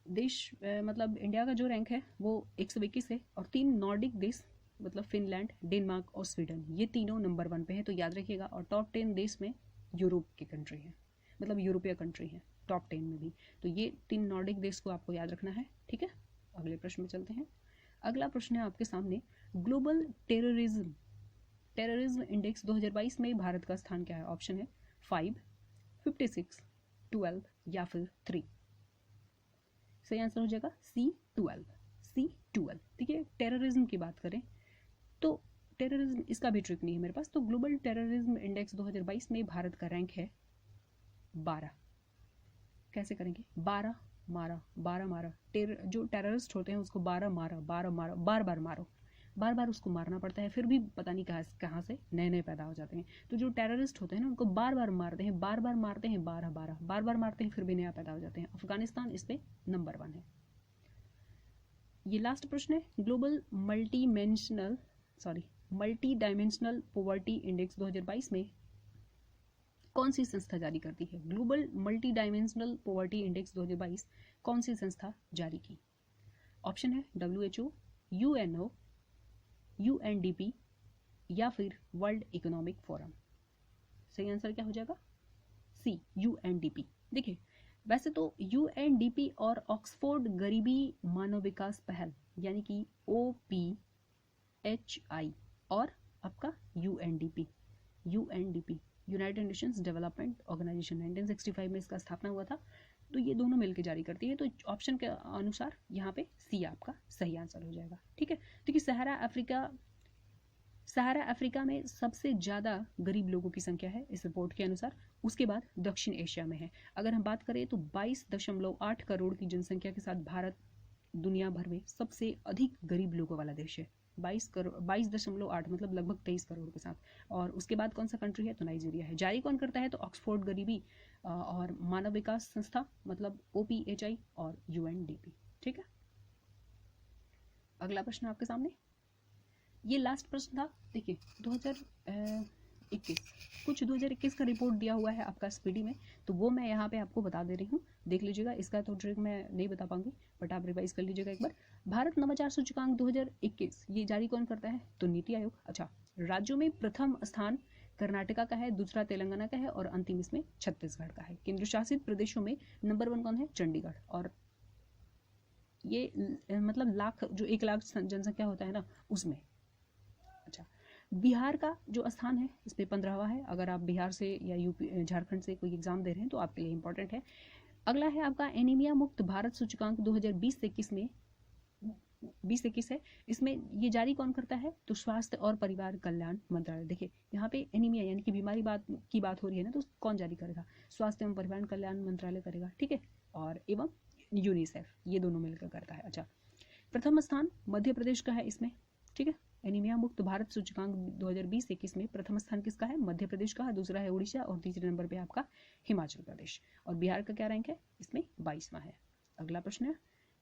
देश मतलब इंडिया का जो रैंक है वो 121 है, और 3 नॉर्डिक देश मतलब फिनलैंड, डेनमार्क और स्वीडन, ये तीनों नंबर 1 पे हैं, तो याद रखिएगा। और टॉप 10 देश में यूरोप की कंट्री है, मतलब यूरोपीय कंट्री है टॉप 10 में भी। तो ये 3 नॉर्डिक देश को आपको याद रखना है, ठीक है। अगले प्रश्न में चलते हैं। अगला प्रश्न है आपके सामने, ग्लोबल टेररिज्म इंडेक्स 2022 में भारत का स्थान क्या है? ऑप्शन है 5, 56, 12 या फिर 3। सही आंसर हो जाएगा C12। C12, ठीक है। टेररिज्म की बात करें तो टेररिज्म, इसका भी ट्रिक नहीं है मेरे पास, तो ग्लोबल टेररिज्म इंडेक्स 2022 में भारत का रैंक है 12। कैसे करेंगे? 12 मारा, 12 मारा, जो टेररिस्ट होते हैं उसको 12 मारा, 12 मारा, बार बार मारो, बार बार उसको मारना पड़ता है, फिर भी पता नहीं कहाँ से नए नए पैदा हो जाते हैं। तो जो टेररिस्ट होते हैं ना, उनको बार बार मारते हैं, बार बार मारते हैं, 12 12 बार बार मारते हैं, फिर भी नया पैदा हो जाते हैं। अफगानिस्तान इसमें नंबर 1 है। ये लास्ट प्रश्न है, global multi dimensional poverty index 2022 में कौन सी संस्था जारी करती है? Global multi dimensional poverty index 2022 कौन सी संस्था जारी की? ऑप्शन है WHO, UNO, UNDP या फिर वर्ल्ड इकोनॉमिक फोरम। सही आंसर क्या हो जाएगा? C, UNDP। देखिए, वैसे तो UNDP और ऑक्सफोर्ड गरीबी मानव विकास पहल यानी कि OPHI और आपका UNDP United Nations development organisation 1965 में इसका स्थापना हुआ था, तो ये दोनों मिलकर जारी करती है। तो ऑप्शन के अनुसार यहाँ पे C आपका सही आंसर हो जाएगा, ठीक है। देखिए, सहारा अफ्रीका में सबसे ज़्यादा गरीब लोगों की संख्या है इस रिपोर्ट के अनुसार, उसके बाद दक्षिण एशिया में है। अगर हम बात करें तो 22.8 करोड़ की जनसंख्या के साथ भारत दुनिया भर में सबसे अधिक गरीब लोगों वाला देश है। 22.8 मतलब लगभग 23 करोड़ के साथ। और उसके बाद कौन सा कंट्री है? तो नाइजीरिया है। जारी कौन करता है? तो ऑक्सफोर्ड गरीबी और मानव विकास संस्था मतलब OPHI और UNDP, ठीक है। अगला प्रश्न आपके सामने, ये लास्ट प्रश्न था। देखिए, 2021 का रिपोर्ट दिया हुआ है आपका स्पीडी में, तो वो मैं यहाँ पे आपको बता दे रही हूँ, देख लीजिएगा। इसका तो ट्रिक मैं नहीं बता पाऊंगी, बट आप रिवाइज कर लीजिएगा एक बार। भारत नवाचार सूचकांक 2021 ये जारी कौन करता है? तो नीति आयोग। अच्छा, राज्यों में प्रथम स्थान कर्नाटका का है, दूसरा तेलंगाना का है और अंतिम इसमें छत्तीसगढ़ का है। केंद्र शासित प्रदेशों में नंबर 1 कौन है? चंडीगढ़। और ये मतलब लाख, जो 1 लाख जनसंख्या होता है ना, उसमें। अच्छा, बिहार का जो स्थान है इसमें 15वां है। अगर आप बिहार से या यूपी झारखंड से कोई एग्जाम दे रहे हैं तो आपके लिए इंपॉर्टेंट है। अगला है आपका एनीमिया मुक्त भारत सूचकांक 2020-21 में 2021 है। इसमें ये जारी कौन करता है? तो स्वास्थ्य और परिवार कल्याण मंत्रालय। देखिए, यहाँ पे एनीमिया यानी कि बीमारी की बात हो रही है ना, तो कौन जारी करेगा? स्वास्थ्य एवं परिवार कल्याण मंत्रालय करेगा, ठीक है। और एवं यूनिसेफ, ये दोनों मिलकर करता है। अच्छा, प्रथम स्थान मध्य प्रदेश का है इसमें, ठीक है। एनीमिया मुक्त भारत सूचकांक 2020-21 में प्रथम स्थान किसका है? मध्य प्रदेश का। दूसरा है उड़ीसा और तीसरे नंबर पे आपका हिमाचल प्रदेश। और बिहार का क्या रैंक है? इसमें 22वां है। अगला प्रश्न है,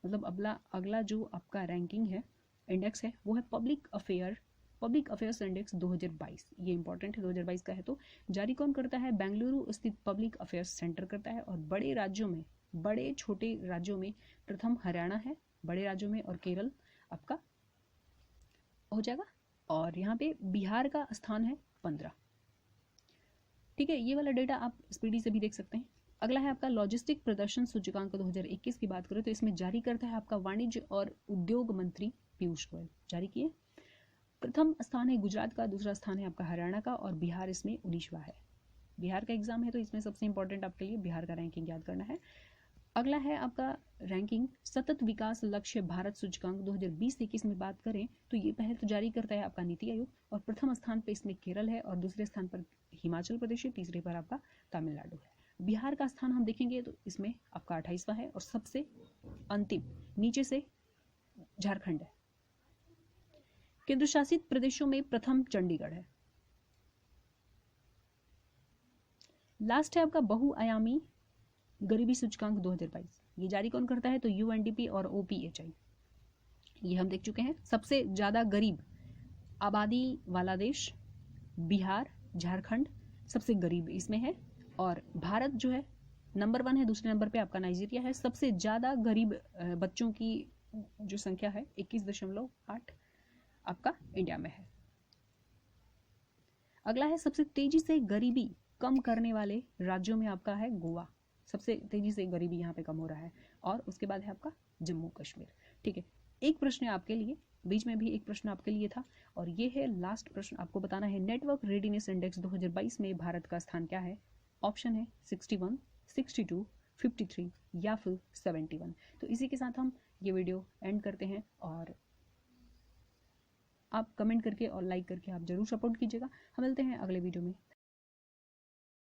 मतलब अगला जो आपका रैंकिंग है, इंडेक्स है, वो है पब्लिक अफेयर्स इंडेक्स 2022। ये इंपॉर्टेंट है, 2022 का है। तो जारी कौन करता है? बेंगलुरु स्थित पब्लिक अफेयर्स सेंटर करता है। और बड़े छोटे राज्यों में प्रथम हरियाणा है, बड़े राज्यों में, और केरल आपका हो जाएगा। और यहाँ पे बिहार का स्थान है 15, ठीक है। ये वाला डेटा आप स्पीडी से भी देख सकते हैं। अगला है आपका लॉजिस्टिक प्रदर्शन सूचकांक 2021 की बात करें तो इसमें जारी करता है आपका वाणिज्य और उद्योग मंत्री पीयूष गोयल, जारी किए। प्रथम स्थान है गुजरात का, दूसरा स्थान है आपका हरियाणा का और बिहार इसमें 19वां है। बिहार का एग्जाम है तो इसमें सबसे इंपॉर्टेंट आपके लिए बिहार का रैंकिंग याद करना है। अगला है आपका रैंकिंग सतत विकास लक्ष्य भारत सूचकांक 2020-21 में बात करें तो ये पहल तो जारी करता है आपका नीति आयोग। और प्रथम स्थान पर इसमें केरल है और दूसरे स्थान पर हिमाचल प्रदेश है, तीसरे पर आपका तमिलनाडु है। बिहार का स्थान हम देखेंगे तो इसमें आपका 28वां है और सबसे अंतिम नीचे से झारखंड है। केंद्र शासित प्रदेशों में प्रथम चंडीगढ़ है। लास्ट है आपका बहुआयामी गरीबी सूचकांक 2022। ये जारी कौन करता है? तो UNDP और OPHI। ये हम देख चुके हैं। सबसे ज्यादा गरीब आबादी वाला देश बिहार, झारखंड सबसे गरीब इसमें है। और भारत जो है नंबर 1 है, दूसरे नंबर पे आपका नाइजीरिया है। सबसे ज़्यादा गरीब बच्चों की जो संख्या है 21.8 आपका इंडिया में है। अगला है सबसे तेजी से गरीबी कम करने वाले राज्यों में आपका है गोवा। सबसे तेजी से गरीबी यहाँ पे कम हो रहा है। और उसके बाद है आपका जम्मू कश्मीर। ठीक है, एक प्रश्न है आपके लिए, बीच में भी एक प्रश्न आपके लिए था, और ये है लास्ट प्रश्न। आपको बताना है नेटवर्क रेडीनेस इंडेक्स 2022 में भारत का स्थान क्या है। ऑप्शन है 61, 62, 53 या फिर 71। तो इसी के साथ हम ये वीडियो एंड करते हैं, और आप कमेंट करके और लाइक करके आप जरूर सपोर्ट कीजिएगा। हम मिलते हैं अगले वीडियो में।